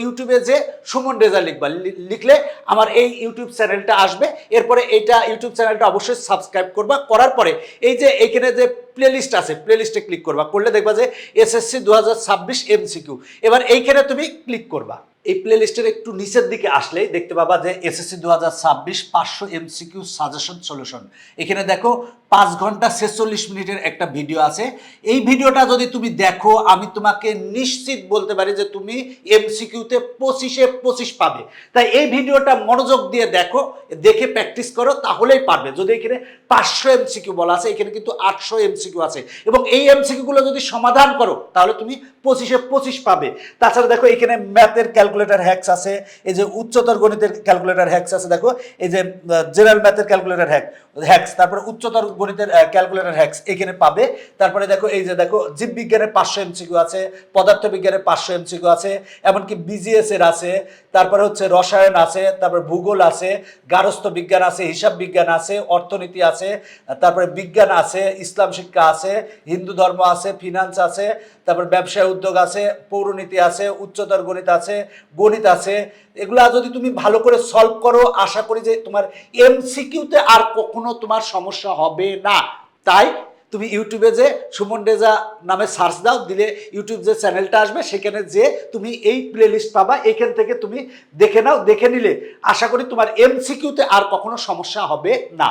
ইউটিউবে যে সুমন রেজা লিখবা, লিখলে আমার এই ইউটিউব চ্যানেলটা আসবে। এরপরে এইটা ইউটিউব চ্যানেলটা অবশ্যই সাবস্ক্রাইব করবা, করার পরে এই যে এইখানে যে প্লেলিস্ট আছে, প্লেলিস্টে ক্লিক করবা, করলে দেখবা যে এসএসসি 2026 এমসিকিউ। এবার এইখানে তুমি ক্লিক করবা। এই প্লেলিস্টের একটু নিচের দিকে আসলেই দেখতে পাবা যে এসএসসি 2026 500 এমসিকিউ সাজেশন সলিউশন। এখানে দেখো 5 ঘন্টা 46 মিনিটের একটা ভিডিও আছে। এই ভিডিওটা যদি তুমি দেখো, আমি তোমাকে নিশ্চিত বলতে পারি যে তুমি এমসিকিউতে 25-এ 25 পাবে। তাই এই ভিডিওটা মনোযোগ দিয়ে দেখো, দেখে প্র্যাকটিস করো, তাহলেই পারবে। যদি এখানে 500 এমসিকিউ বলা আছে, এখানে কিন্তু 800 এমসিকিউ আছে, এবং এই এমসিকিউগুলো যদি সমাধান করো তাহলে তুমি 25-এ 25 পাবে। তাছাড়া দেখো এখানে ম্যাথের ক্যালকুলেটর হ্যাক্স আছে, এই যে উচ্চতর গণিতের ক্যালকুলেটর হ্যাক্স আছে, দেখো এই যে জেনারেল ম্যাথের ক্যালকুলেটর হ্যাক্স, তারপরে উচ্চতর গণিতের ক্যালকুলেটর হ্যাক্স এখানে পাবে। তারপরে দেখো এই যে দেখো জীববিজ্ঞানের 500 এমসিকিউ আছে, পদার্থবিজ্ঞানের 500 এমসিকিউ আছে, এমনকি বিজিএস এর আছে, তারপরে হচ্ছে রসায়ন আছে, তারপরে ভূগোল আছে, গার্হস্থ্য বিজ্ঞান আছে, হিসাব বিজ্ঞান আছে, অর্থনীতি আছে, তারপরে বিজ্ঞান আছে, ইসলাম শিক্ষা আছে, হিন্দু ধর্ম আছে, ফিনান্স আছে, তারপর ব্যবসায় উদ্যোগ আছে, পৌরনীতি আছে, উচ্চতর গণিত আছে, গণিত আছে। এগুলা যদি তুমি ভালো করে সলভ করো, আশা করি যে তোমার এমসিকিউতে আর কখনো তোমার সমস্যা হবে না। তাই তুমি ইউটিউবে যে সুমন রেজা নামে সার্চ দাও, দিলে ইউটিউব যে চ্যানেলটা আসবে সেখানে যে তুমি এই প্লেলিস্ট পাবা, এখান থেকে তুমি দেখে নাও। দেখে নিলে আশা করি তোমার এমসিকিউতে আর কখনো সমস্যা হবে না।